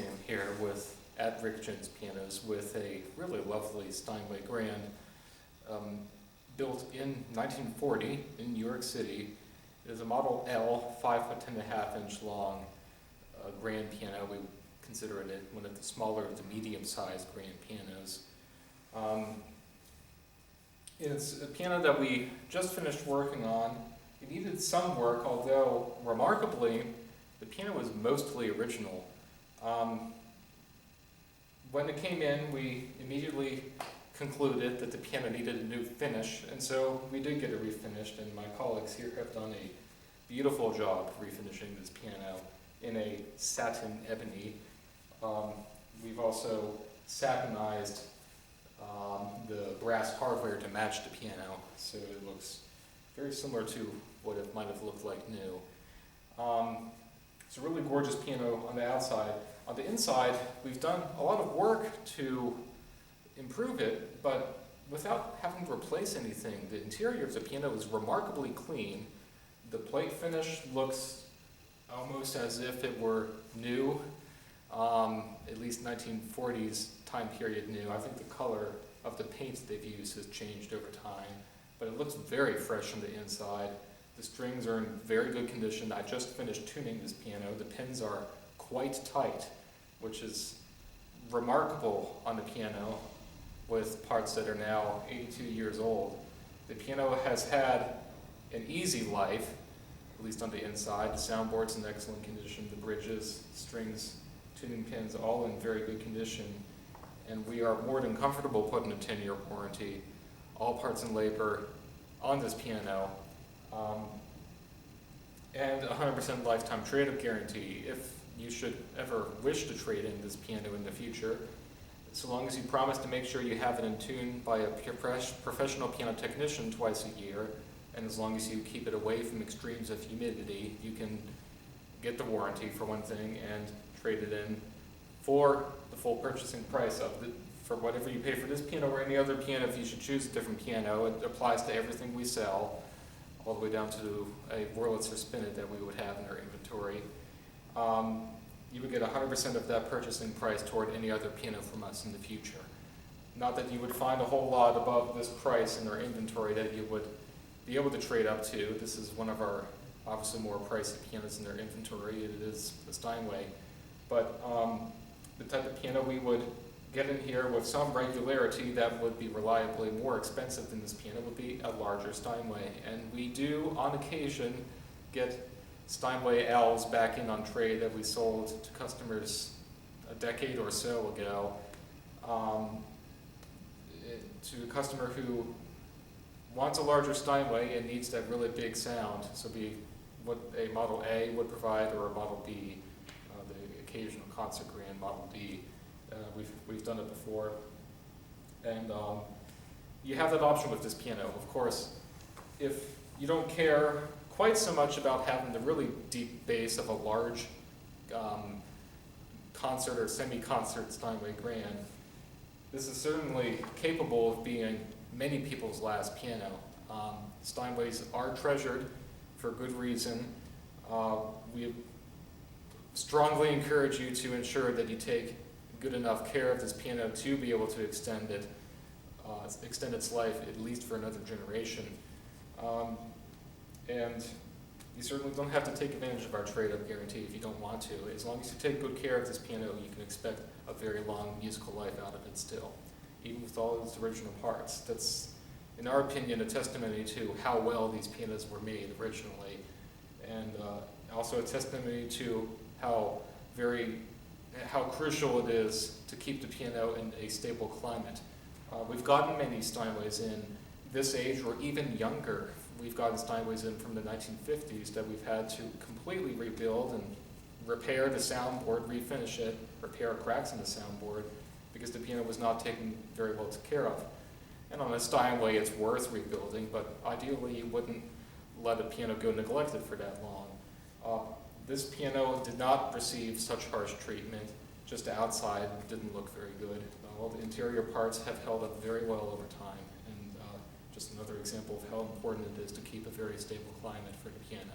Museum here at Rick Jones Pianos with a really lovely Steinway Grand, built in 1940 in New York City. It is a Model L, 5'10.5" long grand piano. We consider it one of the smaller of the medium-sized grand pianos. It's a piano that we just finished working on. It needed some work, although remarkably, the piano was mostly original. When it came in, we immediately concluded that the piano needed a new finish, and so we did get it refinished, and my colleagues here have done a beautiful job refinishing this piano in a satin ebony. We've also satinized the brass hardware to match the piano, so it looks very similar to what it might have looked like new. It's a really gorgeous piano on the outside. On the inside, we've done a lot of work to improve it, but without having to replace anything. The interior of the piano is remarkably clean. The plate finish looks almost as if it were new, at least 1940s time period new. I think the color of the paint they've used has changed over time, but it looks very fresh on the inside. The strings are in very good condition. I just finished tuning this piano. The pins are quite tight, which is remarkable on the piano with parts that are now 82 years old. The piano has had an easy life, at least on the inside. The soundboard's in excellent condition. The bridges, strings, tuning pins, all in very good condition. And we are more than comfortable putting a 10-year warranty, all parts and labor, on this piano. And 100% lifetime trade-up guarantee if you should ever wish to trade in this piano in the future, so long as you promise to make sure you have it in tune by a professional piano technician twice a year, and as long as you keep it away from extremes of humidity, you can get the warranty for one thing and trade it in for the full purchasing price of it. For whatever you pay for this piano or any other piano, if you should choose a different piano, it applies to everything we sell, all the way down to a Wurlitzer spinet that we would have in our inventory. You would get 100% of that purchasing price toward any other piano from us in the future. Not that you would find a whole lot above this price in our inventory that you would be able to trade up to. This is one of our obviously more pricey pianos in their inventory. It is the Steinway. But the type of piano we would get in here with some regularity that would be reliably more expensive than this piano would be a larger Steinway. And we do, on occasion, get Steinway L's back in on trade that we sold to customers a decade or so ago, to a customer who wants a larger Steinway and needs that really big sound. So be what a Model A would provide, or a Model B, the occasional concert grand Model B. We've done it before, and you have that option with this piano. Of course, if you don't care quite so much about having the really deep bass of a large concert or semi-concert Steinway Grand, this is certainly capable of being many people's last piano. Steinways are treasured for good reason. We strongly encourage you to ensure that you take good enough care of this piano to be able to extend its life at least for another generation. And you certainly don't have to take advantage of our trade-up guarantee if you don't want to. As long as you take good care of this piano, you can expect a very long musical life out of it still, even with all its original parts. That's, in our opinion, a testimony to how well these pianos were made originally, and also a testimony to how crucial it is to keep the piano in a stable climate. We've gotten many Steinways in this age or even younger. We've gotten Steinways in from the 1950s that we've had to completely rebuild and repair the soundboard, refinish it, repair cracks in the soundboard, because the piano was not taken very well care of. And on a Steinway, it's worth rebuilding, but ideally you wouldn't let a piano go neglected for that long. This piano did not receive such harsh treatment. Just the outside didn't look very good. All the interior parts have held up very well over time, and just another example of how important it is to keep a very stable climate for the piano.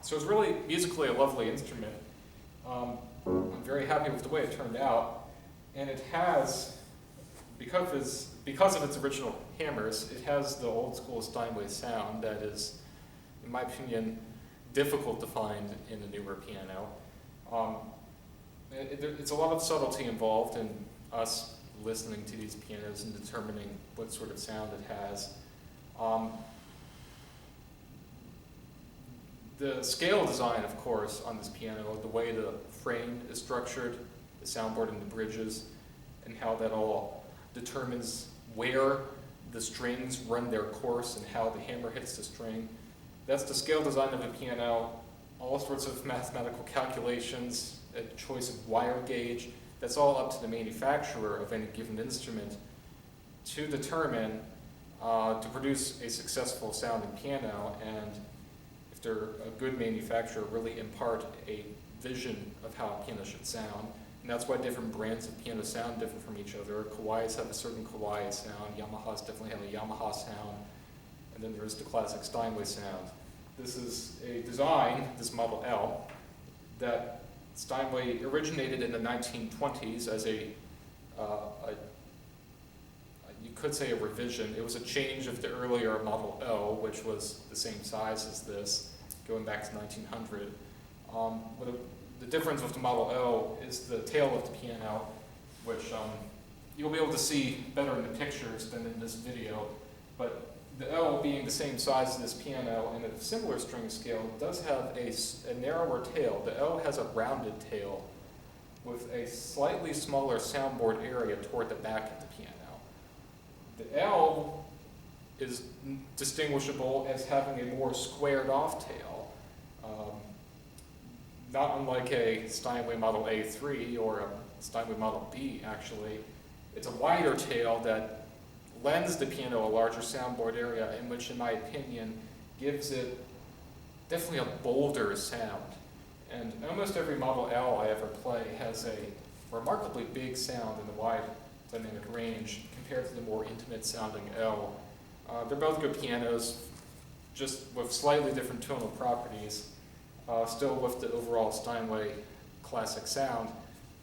So it's really musically a lovely instrument. very happy with the way it turned out, and it has, because of its original hammers, it has the old school Steinway sound that is, in my opinion, difficult to find in a newer piano. It's a lot of subtlety involved in us listening to these pianos and determining what sort of sound it has. The scale design, of course, on this piano, the way the frame is structured, the soundboard and the bridges, and how that all determines where the strings run their course and how the hammer hits the string. That's the scale design of a piano, all sorts of mathematical calculations, a choice of wire gauge. That's all up to the manufacturer of any given instrument to determine, to produce a successful sounding piano, and if they're a good manufacturer, really impart a vision of how a piano should sound. And that's why different brands of piano sound different from each other. Kawais have a certain Kawai sound, Yamahas definitely have a Yamaha sound, and then there's the classic Steinway sound. This is a design, this Model L, that Steinway originated in the 1920s as you could say a revision. It was a change of the earlier Model L, which was the same size as this, going back to 1900. The difference with the Model L is the tail of the piano, which you'll be able to see better in the pictures than in this video. But the L, being the same size as this piano and a similar string scale, does have a narrower tail. The L has a rounded tail with a slightly smaller soundboard area toward the back of the piano. The L is distinguishable as having a more squared off tail, not unlike a Steinway Model A3 or a Steinway Model B, actually. It's a wider tail that lends the piano a larger soundboard area, in which, in my opinion, gives it definitely a bolder sound. And almost every Model L I ever play has a remarkably big sound in the wide dynamic range compared to the more intimate sounding L. They're both good pianos, just with slightly different tonal properties, still with the overall Steinway classic sound.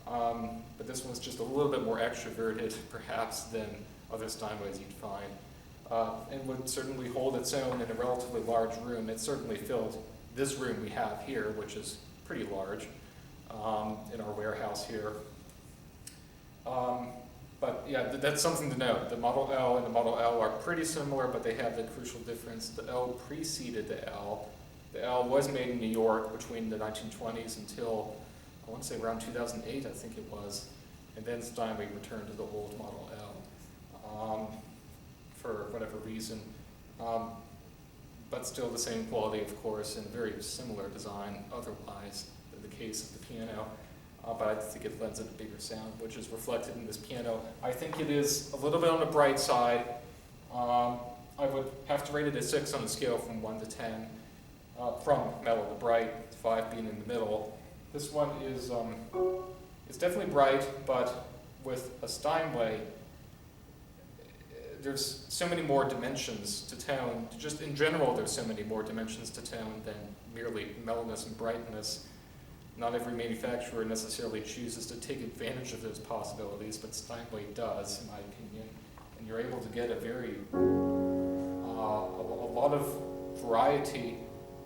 But this one's just a little bit more extroverted, perhaps, than other Steinways you'd find, and would certainly hold its own in a relatively large room. It certainly filled this room we have here, which is pretty large, in our warehouse here. But yeah, that's something to note. The Model L and the Model L are pretty similar, but they have the crucial difference. The L preceded the L. The L was made in New York between the 1920s until, I want to say around 2008, I think it was. And then Steinway returned to the old Model L for whatever reason. But still the same quality, of course, and very similar design otherwise than the case of the piano. But I think it lends it a bigger sound, which is reflected in this piano. I think it is a little bit on the bright side. I would have to rate it a 6 on a scale from 1 to 10, from mellow to bright, 5 being in the middle. This one is it's definitely bright, but with a Steinway, there's so many more dimensions to tone. Just in general, there's so many more dimensions to tone than merely mellowness and brightness. Not every manufacturer necessarily chooses to take advantage of those possibilities, but Steinway does, in my opinion. And you're able to get a very, a lot of variety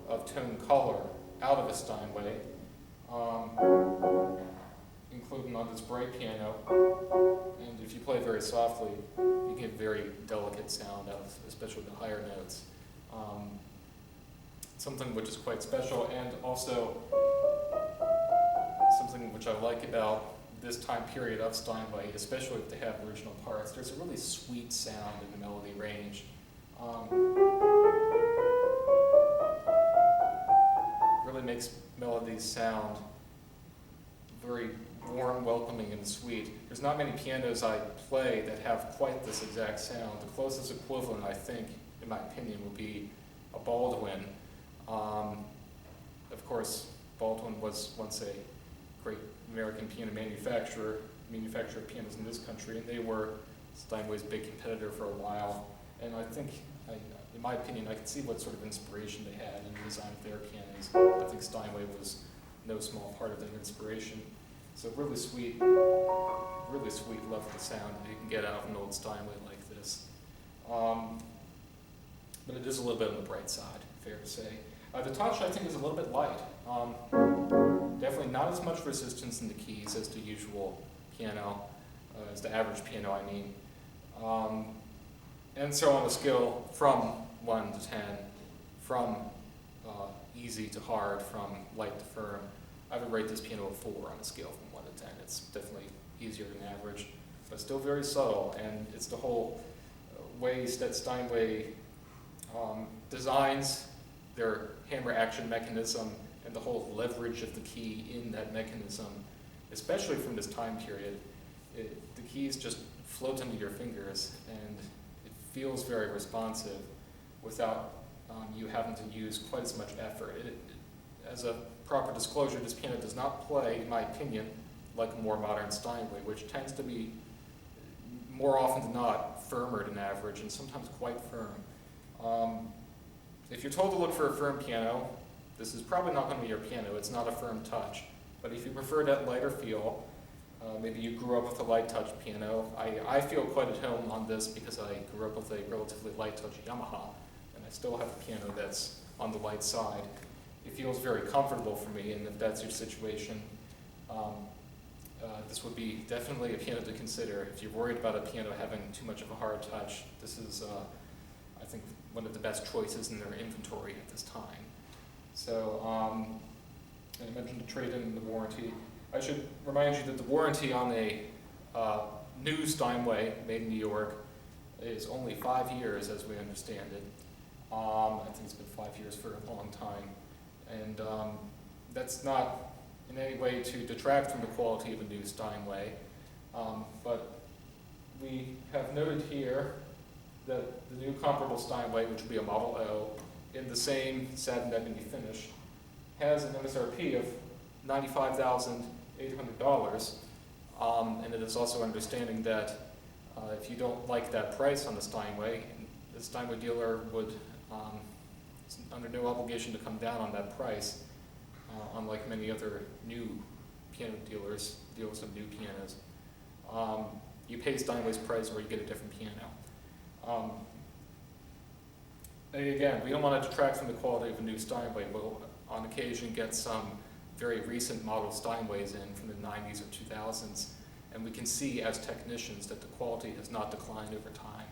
of tone color out of a Steinway, including on this bright piano. And if you play very softly, you get a very delicate sound out of, especially the higher notes. Something which is quite special, and also something which I like about this time period of Steinway, especially if they have original parts. There's a really sweet sound in the melody range. Really makes melodies sound very warm, welcoming, and sweet. There's not many pianos I play that have quite this exact sound. The closest equivalent, I think, in my opinion, would be a Baldwin. Of course, Baldwin was once a great American piano manufacturer of pianos in this country, and they were Steinway's big competitor for a while. And I think, in my opinion, I can see what sort of inspiration they had in the design of their pianos. I think Steinway was no small part of that inspiration. So really sweet lovely sound that you can get out of an old Steinway like this. But it is a little bit on the bright side, fair to say. The touch, I think, is a little bit light. Definitely not as much resistance in the keys as the usual piano, as the average piano, I mean. And so on a scale from 1 to 10, from easy to hard, from light to firm, I would rate this piano a 4 on a scale from 1 to 10. It's definitely easier than average, but still very subtle, and it's the whole ways that Steinway designs their hammer action mechanism and the whole leverage of the key in that mechanism, especially from this time period. The keys just float into your fingers, and it feels very responsive without you having to use quite as much effort. As a proper disclosure, this piano does not play, in my opinion, like a more modern Steinway, which tends to be more often than not firmer than average and sometimes quite firm. If you're told to look for a firm piano, this is probably not going to be your piano. It's not a firm touch. But if you prefer that lighter feel, maybe you grew up with a light touch piano. I feel quite at home on this because I grew up with a relatively light touch Yamaha, and I still have a piano that's on the light side. It feels very comfortable for me, and if that's your situation, this would be definitely a piano to consider. If you're worried about a piano having too much of a hard touch, this is, I think, one of the best choices in their inventory at this time. So, and I mentioned the trade-in and the warranty. I should remind you that the warranty on a new Steinway made in New York is only 5 years, as we understand it. I think it's been 5 years for a long time. And that's not in any way to detract from the quality of a new Steinway, but we have noted here that the new comparable Steinway, which would be a Model L, in the same satin ebony finish, has an MSRP of $95,800, and it is also understanding that if you don't like that price on the Steinway dealer would, is under no obligation to come down on that price, unlike many other new piano dealers of new pianos. You pay Steinway's price or you get a different piano. Again, we don't want to detract from the quality of a new Steinway. We'll on occasion get some very recent model Steinways in from the 90s or 2000s, and we can see as technicians that the quality has not declined over time.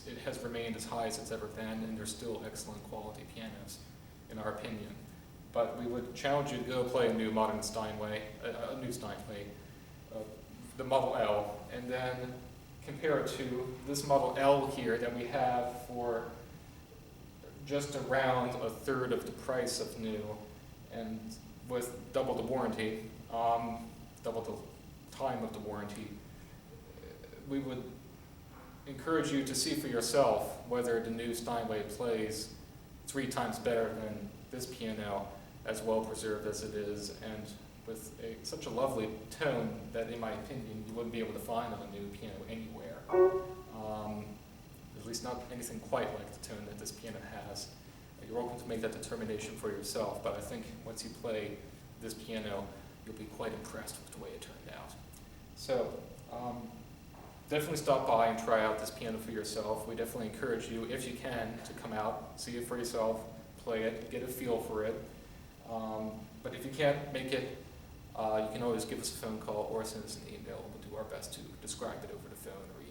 It has remained as high as it's ever been, and they're still excellent quality pianos, in our opinion. But we would challenge you to go play a new modern Steinway, the Model L, and then compare it to this Model L here that we have for just around a third of the price of new, and with double the warranty, double the time of the warranty. We would encourage you to see for yourself whether the new Steinway plays 3 times better than this piano, as well preserved as it is, and with such a lovely tone that, in my opinion, you wouldn't be able to find on a new piano anywhere. At least not anything quite like the tone that this piano has. You're welcome to make that determination for yourself, but I think once you play this piano, you'll be quite impressed with the way it turned out. So, definitely stop by and try out this piano for yourself. We definitely encourage you, if you can, to come out, see it for yourself, play it, get a feel for it. But if you can't make it, you can always give us a phone call or send us an email. We'll do our best to describe it over the phone or